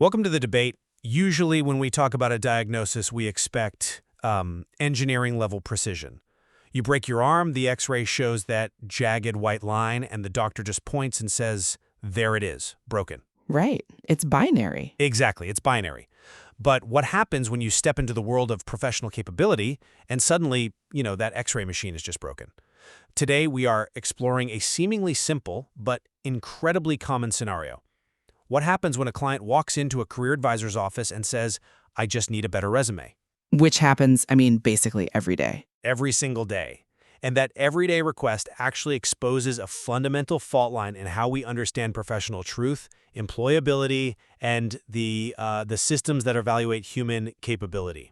Welcome to the debate. Usually when we talk about a diagnosis, we expect engineering-level precision. You break your arm, the x-ray shows that jagged white line, and the doctor just points and says, there it is, broken. Right. It's binary. Exactly, it's binary. But what happens when you step into the world of professional capability and suddenly, that x-ray machine is just broken? Today, we are exploring a seemingly simple but incredibly common scenario. What happens when a client walks into a career advisor's office and says, I just need a better resume? Which happens, basically every day. Every single day. And that everyday request actually exposes a fundamental fault line in how we understand professional truth, employability, and the systems that evaluate human capability.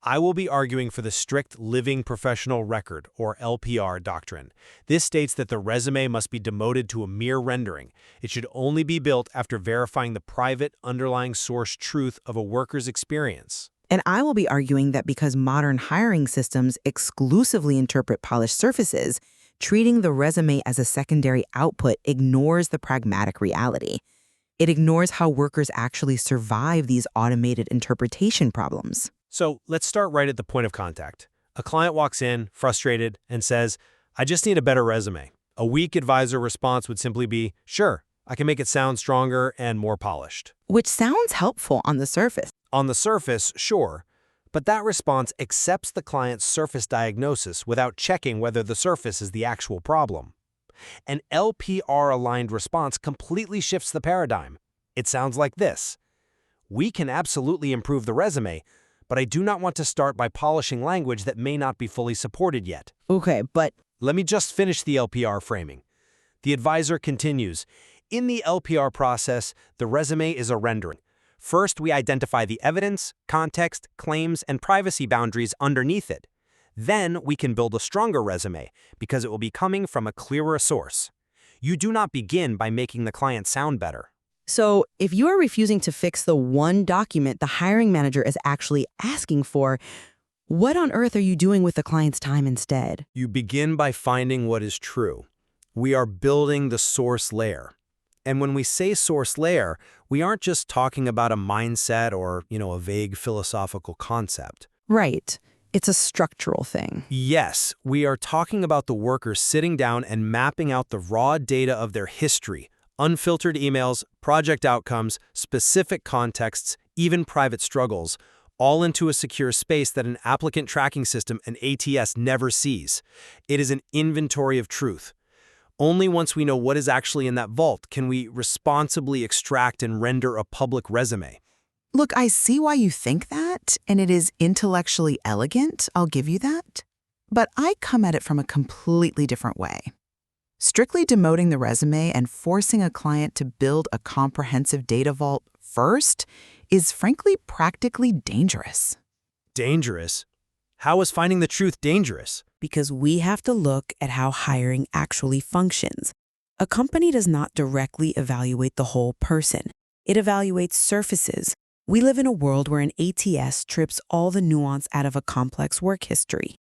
I will be arguing for the strict living professional record, or LPR, doctrine. This states that the resume must be demoted to a mere rendering. It should only be built after verifying the private, underlying source truth of a worker's experience. And I will be arguing that because modern hiring systems exclusively interpret polished surfaces, treating the resume as a secondary output ignores the pragmatic reality. It ignores how workers actually survive these automated interpretation problems. So let's start right at the point of contact. A client walks in, frustrated, and says, I just need a better resume. A weak advisor response would simply be, sure, I can make it sound stronger and more polished. Which sounds helpful on the surface. On the surface, sure, but that response accepts the client's surface diagnosis without checking whether the surface is the actual problem. An LPR-aligned response completely shifts the paradigm. It sounds like this. We can absolutely improve the resume, but I do not want to start by polishing language that may not be fully supported yet. Okay, but Let me just finish the LPR framing. The advisor continues, in the LPR process, the resume is a rendering. First, we identify the evidence, context, claims, and privacy boundaries underneath it. Then, we can build a stronger resume because it will be coming from a clearer source. You do not begin by making the client sound better. so if you are refusing to fix the one document the hiring manager is actually asking for, what on earth are you doing with the client's time instead? You begin by finding what is true. We are building the source layer. And when we say source layer, we aren't just talking about a mindset or, a vague philosophical concept. Right. It's a structural thing. Yes, we are talking about the workers sitting down and mapping out the raw data of their history, unfiltered emails, project outcomes, specific contexts, even private struggles, all into a secure space that an applicant tracking system, an ATS, never sees. It is an inventory of truth. Only once we know what is actually in that vault can we responsibly extract and render a public resume. Look, I see why you think that, and it is intellectually elegant, I'll give you that. But I come at it from a completely different way. Strictly demoting the resume and forcing a client to build a comprehensive data vault first is frankly practically dangerous. Dangerous? How is finding the truth dangerous? Because we have to look at how hiring actually functions. A company does not directly evaluate the whole person. It evaluates surfaces. We live in a world where an ATS strips all the nuance out of a complex work history.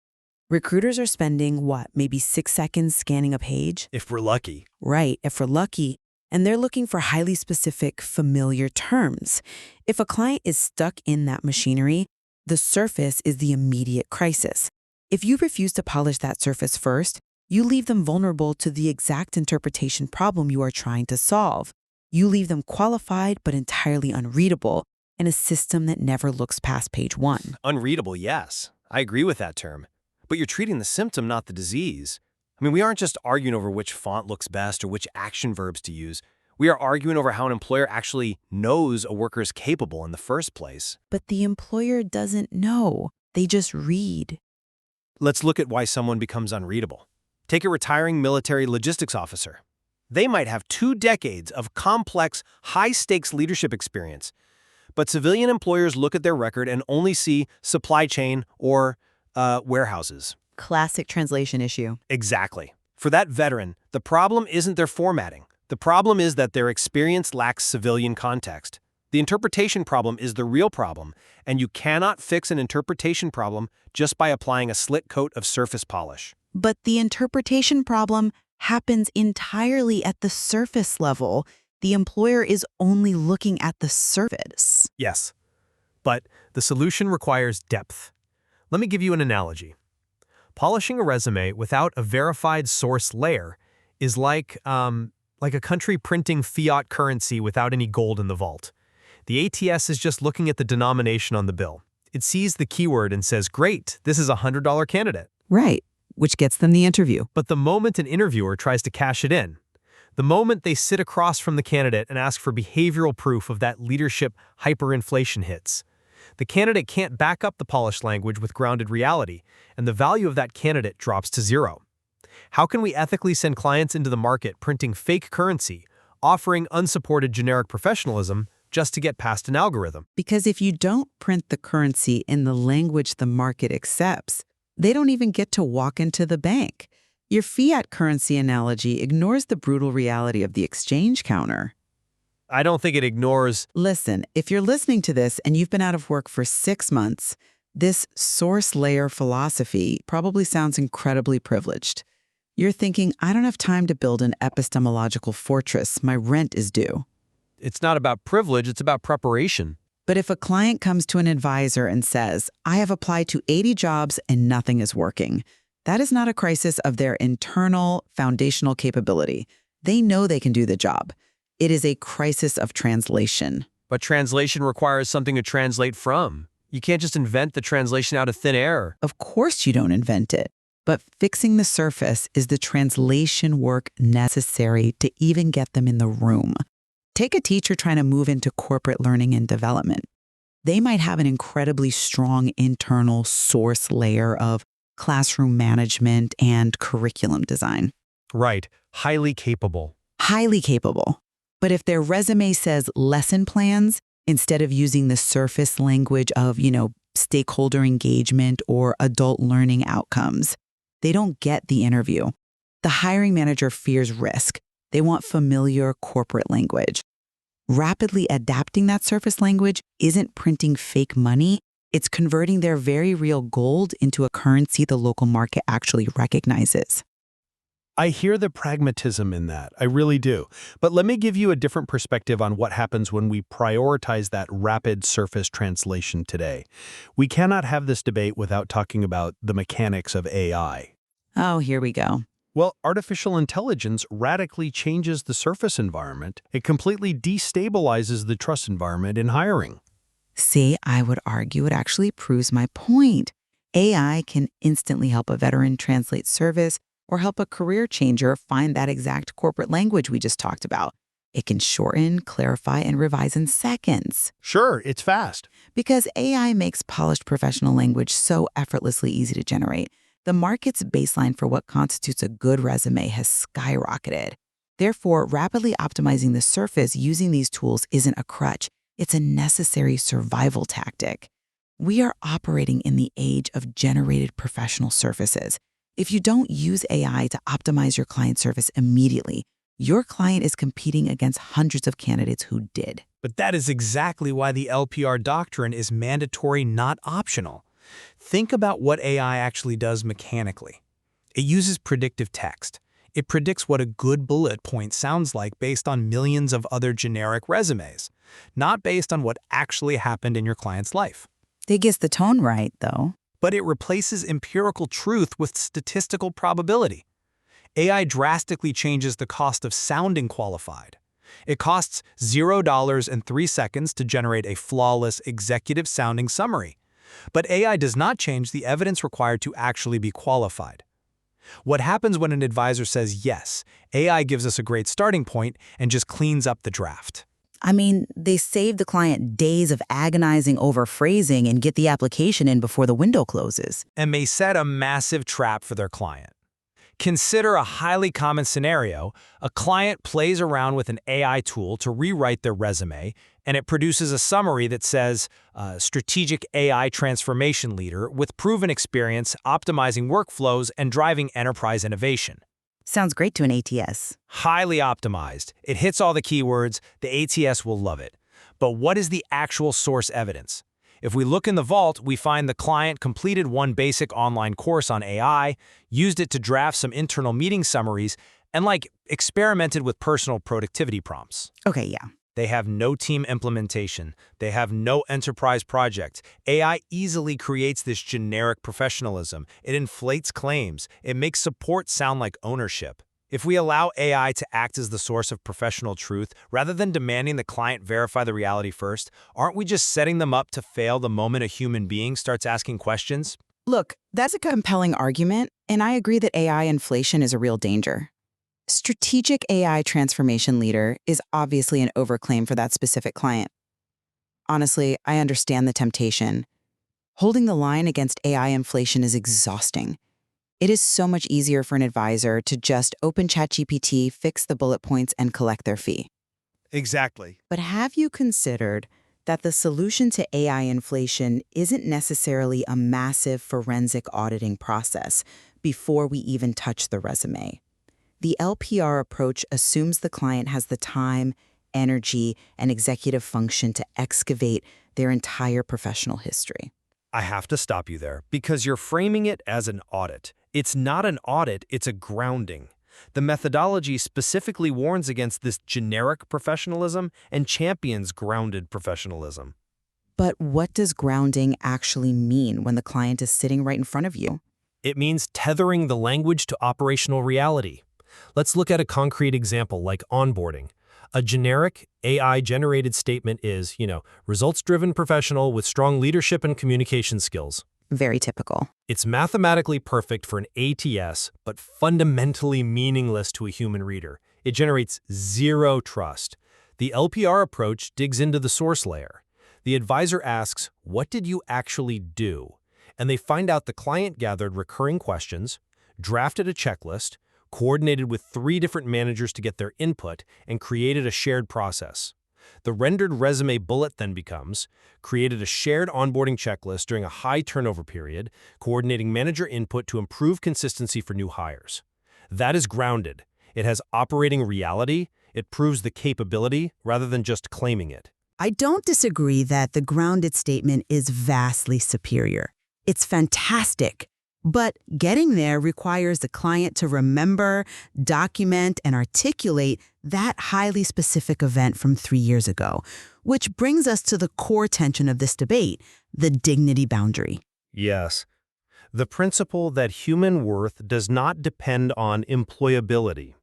Recruiters are spending, maybe 6 seconds scanning a page? If we're lucky. Right, if we're lucky. And they're looking for highly specific, familiar terms. If a client is stuck in that machinery, the surface is the immediate crisis. If you refuse to polish that surface first, you leave them vulnerable to the exact interpretation problem you are trying to solve. You leave them qualified but entirely unreadable in a system that never looks past page 1. Unreadable, yes. I agree with that term. But you're treating the symptom, not the disease. We aren't just arguing over which font looks best or which action verbs to use. We are arguing over how an employer actually knows a worker is capable in the first place. But the employer doesn't know. They just read. Let's look at why someone becomes unreadable. Take a retiring military logistics officer. They might have 2 decades of complex, high-stakes leadership experience. But civilian employers look at their record and only see supply chain or warehouses. Classic translation issue. Exactly. For that veteran, the problem isn't their formatting. The problem is that their experience lacks civilian context. The interpretation problem is the real problem, and you cannot fix an interpretation problem just by applying a slick coat of surface polish. But the interpretation problem happens entirely at the surface level. The employer is only looking at the surface. Yes, but the solution requires depth. Let me give you an analogy. Polishing a resume without a verified source layer is like a country printing fiat currency without any gold in the vault. The ATS is just looking at the denomination on the bill. It sees the keyword and says, great, this is a $100 candidate. Right, which gets them the interview. But the moment an interviewer tries to cash it in, the moment they sit across from the candidate and ask for behavioral proof of that leadership hyperinflation hits, the candidate can't back up the polished language with grounded reality, and the value of that candidate drops to zero. How can we ethically send clients into the market printing fake currency, offering unsupported generic professionalism just to get past an algorithm? Because if you don't print the currency in the language the market accepts, they don't even get to walk into the bank. Your fiat currency analogy ignores the brutal reality of the exchange counter. I don't think it ignores. Listen, if you're listening to this and you've been out of work for 6 months, this source layer philosophy probably sounds incredibly privileged. You're thinking, I don't have time to build an epistemological fortress. My rent is due. It's not about privilege, it's about preparation. But if a client comes to an advisor and says, I have applied to 80 jobs and nothing is working, that is not a crisis of their internal foundational capability. They know they can do the job. It is a crisis of translation. But translation requires something to translate from. You can't just invent the translation out of thin air. Of course you don't invent it. But fixing the surface is the translation work necessary to even get them in the room. Take a teacher trying to move into corporate learning and development. They might have an incredibly strong internal source layer of classroom management and curriculum design. Right. Highly capable. Highly capable. But if their resume says lesson plans, instead of using the surface language of, stakeholder engagement or adult learning outcomes, they don't get the interview. The hiring manager fears risk. They want familiar corporate language. Rapidly adapting that surface language isn't printing fake money. It's converting their very real gold into a currency the local market actually recognizes. I hear the pragmatism in that. I really do. But let me give you a different perspective on what happens when we prioritize that rapid surface translation today. We cannot have this debate without talking about the mechanics of AI. Oh, here we go. Well, artificial intelligence radically changes the surface environment. It completely destabilizes the trust environment in hiring. See, I would argue it actually proves my point. AI can instantly help a veteran translate service or help a career changer find that exact corporate language we just talked about. It can shorten, clarify, and revise in seconds. Sure, it's fast. Because AI makes polished professional language so effortlessly easy to generate, the market's baseline for what constitutes a good resume has skyrocketed. Therefore, rapidly optimizing the surface using these tools isn't a crutch. It's a necessary survival tactic. We are operating in the age of generated professional surfaces. If you don't use AI to optimize your client service immediately, your client is competing against hundreds of candidates who did. But that is exactly why the LPR doctrine is mandatory, not optional. Think about what AI actually does mechanically. It uses predictive text. It predicts what a good bullet point sounds like based on millions of other generic resumes, not based on what actually happened in your client's life. It gets the tone right, though. But it replaces empirical truth with statistical probability. AI drastically changes the cost of sounding qualified. It costs $0.03 to generate a flawless, executive-sounding summary. But AI does not change the evidence required to actually be qualified. What happens when an advisor says yes, AI gives us a great starting point and just cleans up the draft? I mean, they save the client days of agonizing over phrasing and get the application in before the window closes. And may set a massive trap for their client. Consider a highly common scenario. A client plays around with an AI tool to rewrite their resume, and it produces a summary that says, strategic AI transformation leader with proven experience optimizing workflows and driving enterprise innovation. Sounds great to an ATS. Highly optimized. It hits all the keywords. The ATS will love it. But what is the actual source evidence? If we look in the vault, we find the client completed one basic online course on AI, used it to draft some internal meeting summaries, and experimented with personal productivity prompts. Okay, yeah. They have no team implementation. They have no enterprise project. AI easily creates this generic professionalism. It inflates claims. It makes support sound like ownership. If we allow AI to act as the source of professional truth, rather than demanding the client verify the reality first, aren't we just setting them up to fail the moment a human being starts asking questions? Look, that's a compelling argument, and I agree that AI inflation is a real danger. Strategic AI transformation leader is obviously an overclaim for that specific client. Honestly, I understand the temptation. Holding the line against AI inflation is exhausting. It is so much easier for an advisor to just open ChatGPT, fix the bullet points, and collect their fee. Exactly. But have you considered that the solution to AI inflation isn't necessarily a massive forensic auditing process before we even touch the resume? The LPR approach assumes the client has the time, energy, and executive function to excavate their entire professional history. I have to stop you there because you're framing it as an audit. It's not an audit, it's a grounding. The methodology specifically warns against this generic professionalism and champions grounded professionalism. But what does grounding actually mean when the client is sitting right in front of you? It means tethering the language to operational reality. Let's look at a concrete example like onboarding. A generic AI-generated statement is, results-driven professional with strong leadership and communication skills. Very typical. It's mathematically perfect for an ATS, but fundamentally meaningless to a human reader. It generates zero trust. The LPR approach digs into the source layer. The advisor asks, what did you actually do? And they find out the client gathered recurring questions, drafted a checklist, coordinated with 3 different managers to get their input, and created a shared process. The rendered resume bullet then becomes, created a shared onboarding checklist during a high turnover period, coordinating manager input to improve consistency for new hires. That is grounded. It has operating reality. It proves the capability rather than just claiming it. I don't disagree that the grounded statement is vastly superior. It's fantastic. But getting there requires the client to remember, document, and articulate that highly specific event from 3 years ago, which brings us to the core tension of this debate, the dignity boundary. Yes. The principle that human worth does not depend on employability.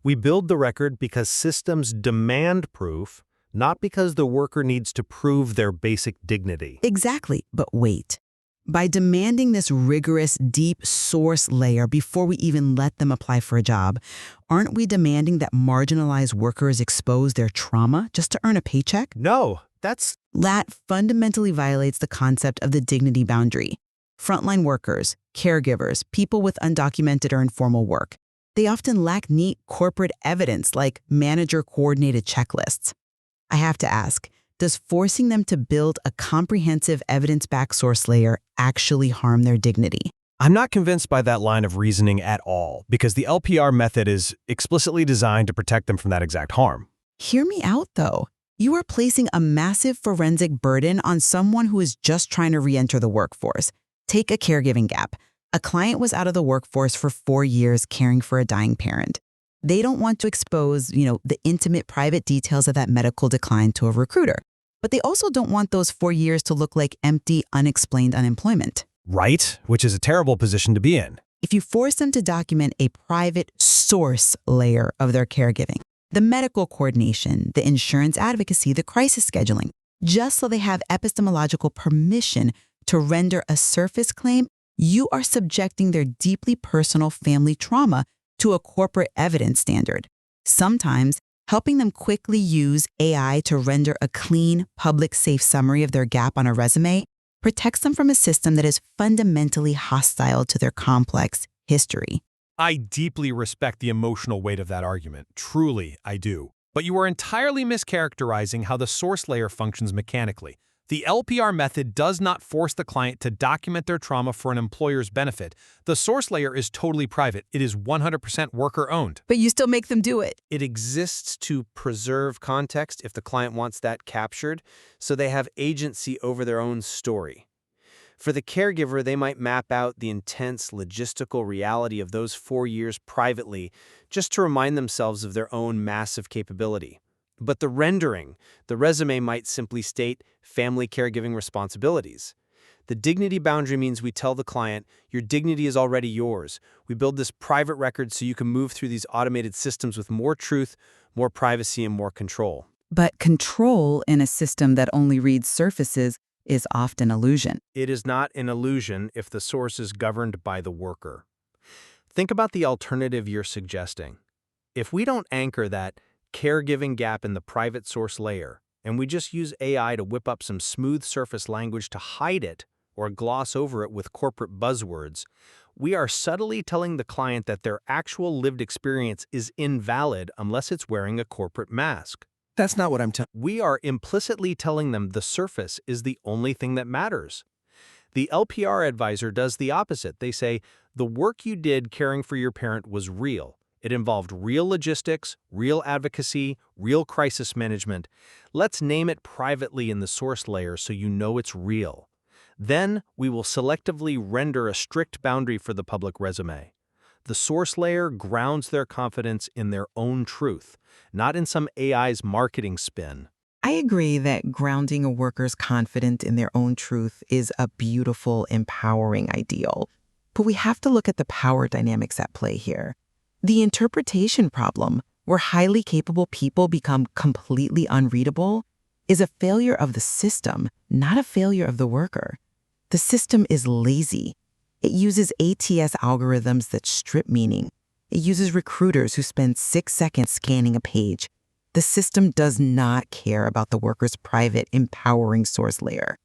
We build the record because systems demand proof, not because the worker needs to prove their basic dignity. Exactly, but wait. By demanding this rigorous, deep source layer before we even let them apply for a job, aren't we demanding that marginalized workers expose their trauma just to earn a paycheck? No, That fundamentally violates the concept of the dignity boundary. Frontline workers, caregivers, people with undocumented or informal work, they often lack neat corporate evidence like manager-coordinated checklists. I have to ask, does forcing them to build a comprehensive evidence-backed source layer actually harm their dignity? I'm not convinced by that line of reasoning at all, because the LPR method is explicitly designed to protect them from that exact harm. Hear me out, though. You are placing a massive forensic burden on someone who is just trying to re-enter the workforce. Take a caregiving gap. A client was out of the workforce for 4 years caring for a dying parent. They don't want to expose, the intimate private details of that medical decline to a recruiter. But they also don't want those 4 years to look like empty, unexplained unemployment. Right, which is a terrible position to be in. If you force them to document a private source layer of their caregiving, the medical coordination, the insurance advocacy, the crisis scheduling, just so they have epistemological permission to render a surface claim, you are subjecting their deeply personal family trauma to a corporate evidence standard. Sometimes, helping them quickly use AI to render a clean, public, safe summary of their gap on a resume protects them from a system that is fundamentally hostile to their complex history. I deeply respect the emotional weight of that argument. Truly, I do. But you are entirely mischaracterizing how the source layer functions mechanically. The LPR method does not force the client to document their trauma for an employer's benefit. The source layer is totally private. It is 100% worker-owned. But you still make them do it. It exists to preserve context if the client wants that captured, so they have agency over their own story. For the caregiver, they might map out the intense logistical reality of those 4 years privately just to remind themselves of their own massive capability. But the rendering, the resume might simply state family caregiving responsibilities. The dignity boundary means we tell the client, your dignity is already yours. We build this private record so you can move through these automated systems with more truth, more privacy, and more control. But control in a system that only reads surfaces is often illusion. It is not an illusion if the source is governed by the worker. Think about the alternative you're suggesting. If we don't anchor that caregiving gap in the private source layer, and we just use AI to whip up some smooth surface language to hide it or gloss over it with corporate buzzwords, we are subtly telling the client that their actual lived experience is invalid unless it's wearing a corporate mask. That's not what I'm telling. We are implicitly telling them the surface is the only thing that matters. The LPR advisor does the opposite. They say, the work you did caring for your parent was real. It involved real logistics, real advocacy, real crisis management. Let's name it privately in the source layer so you know it's real. Then we will selectively render a strict boundary for the public resume. The source layer grounds their confidence in their own truth, not in some AI's marketing spin. I agree that grounding a worker's confidence in their own truth is a beautiful, empowering ideal. But we have to look at the power dynamics at play here. The interpretation problem, where highly capable people become completely unreadable, is a failure of the system, not a failure of the worker. The system is lazy. It uses ATS algorithms that strip meaning. It uses recruiters who spend 6 seconds scanning a page. The system does not care about the worker's private, empowering source layer.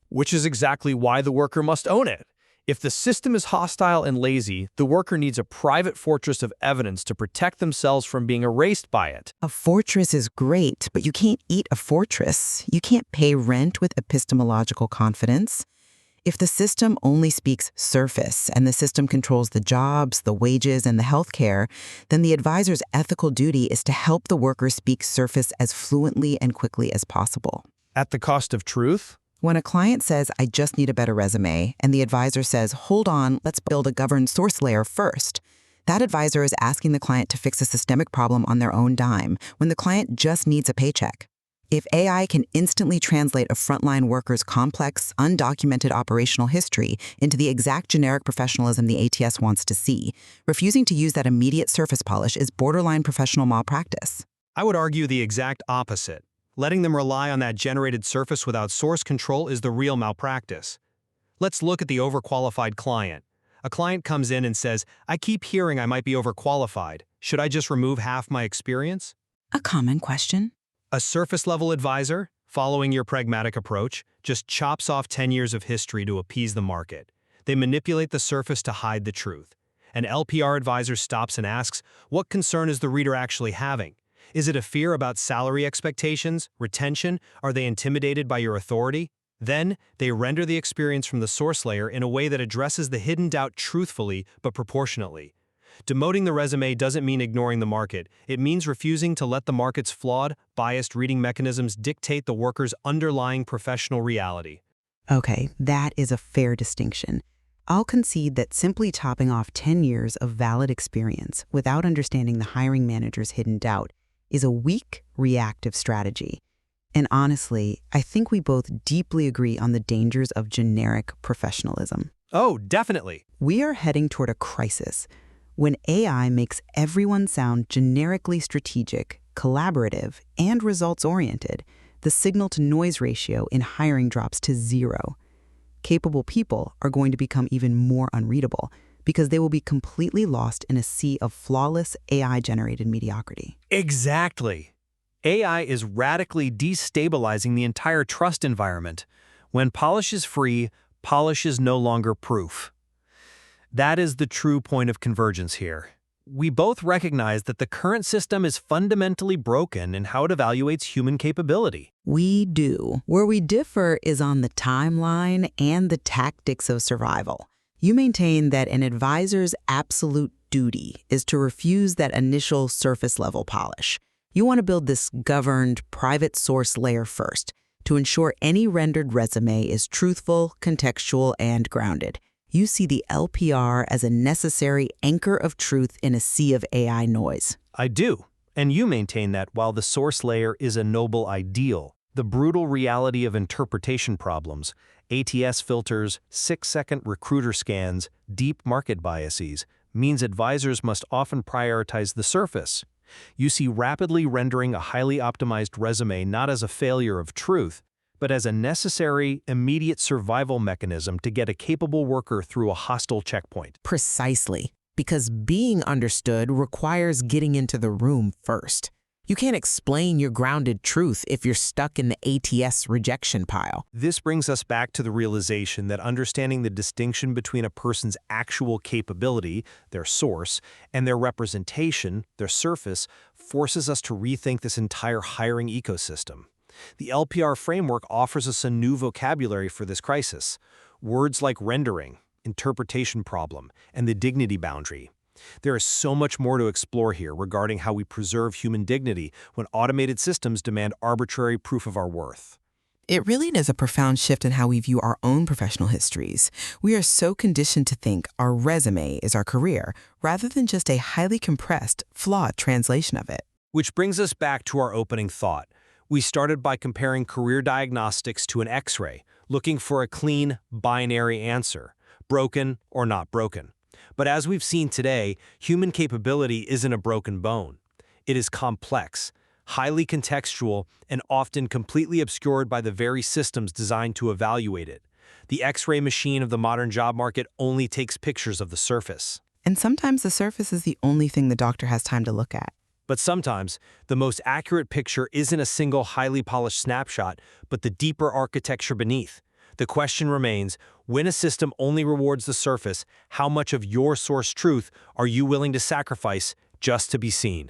Which is exactly why the worker must own it. If the system is hostile and lazy, the worker needs a private fortress of evidence to protect themselves from being erased by it. A fortress is great, but you can't eat a fortress. You can't pay rent with epistemological confidence. If the system only speaks surface and the system controls the jobs, the wages, and the healthcare, then the advisor's ethical duty is to help the worker speak surface as fluently and quickly as possible. At the cost of truth? When a client says, I just need a better resume, and the advisor says, hold on, let's build a governed source layer first, that advisor is asking the client to fix a systemic problem on their own dime when the client just needs a paycheck. If AI can instantly translate a frontline worker's complex, undocumented operational history into the exact generic professionalism the ATS wants to see, refusing to use that immediate surface polish is borderline professional malpractice. I would argue the exact opposite. Letting them rely on that generated surface without source control is the real malpractice. Let's look at the overqualified client. A client comes in and says, I keep hearing I might be overqualified. Should I just remove half my experience? A common question. A surface-level advisor, following your pragmatic approach, just chops off 10 years of history to appease the market. They manipulate the surface to hide the truth. An LPR advisor stops and asks, what concern is the reader actually having? Is it a fear about salary expectations, retention? Are they intimidated by your authority? Then, they render the experience from the source layer in a way that addresses the hidden doubt truthfully but proportionately. Demoting the resume doesn't mean ignoring the market. It means refusing to let the market's flawed, biased reading mechanisms dictate the worker's underlying professional reality. Okay, that is a fair distinction. I'll concede that simply topping off 10 years of valid experience without understanding the hiring manager's hidden doubt is a weak, reactive strategy. And honestly, I think we both deeply agree on the dangers of generic professionalism. Oh, definitely. We are heading toward a crisis. When AI makes everyone sound generically strategic, collaborative, and results-oriented, the signal-to-noise ratio in hiring drops to 0. Capable people are going to become even more unreadable because they will be completely lost in a sea of flawless AI-generated mediocrity. Exactly. AI is radically destabilizing the entire trust environment. When polish is free, polish is no longer proof. That is the true point of convergence here. We both recognize that the current system is fundamentally broken in how it evaluates human capability. We do. Where we differ is on the timeline and the tactics of survival. You maintain that an advisor's absolute duty is to refuse that initial surface-level polish. You want to build this governed, private source layer first, to ensure any rendered resume is truthful, contextual, and grounded. You see the LPR as a necessary anchor of truth in a sea of AI noise. I do. And you maintain that while the source layer is a noble ideal, the brutal reality of interpretation problems, ATS filters, 6-second recruiter scans, deep market biases, means advisors must often prioritize the surface. You see rapidly rendering a highly optimized resume not as a failure of truth, but as a necessary, immediate survival mechanism to get a capable worker through a hostile checkpoint. Precisely, because being understood requires getting into the room first. You can't explain your grounded truth if you're stuck in the ATS rejection pile. This brings us back to the realization that understanding the distinction between a person's actual capability, their source, and their representation, their surface, forces us to rethink this entire hiring ecosystem. The LPR framework offers us a new vocabulary for this crisis. Words like rendering, interpretation problem, and the dignity boundary. There is so much more to explore here regarding how we preserve human dignity when automated systems demand arbitrary proof of our worth. It really is a profound shift in how we view our own professional histories. We are so conditioned to think our resume is our career, rather than just a highly compressed, flawed translation of it. Which brings us back to our opening thought. We started by comparing career diagnostics to an X-ray, looking for a clean, binary answer, broken or not broken. But as we've seen today, human capability isn't a broken bone. It is complex, highly contextual, and often completely obscured by the very systems designed to evaluate it. The X-ray machine of the modern job market only takes pictures of the surface. And sometimes the surface is the only thing the doctor has time to look at. But sometimes, the most accurate picture isn't a single highly polished snapshot, but the deeper architecture beneath. The question remains, when a system only rewards the surface, how much of your source truth are you willing to sacrifice just to be seen?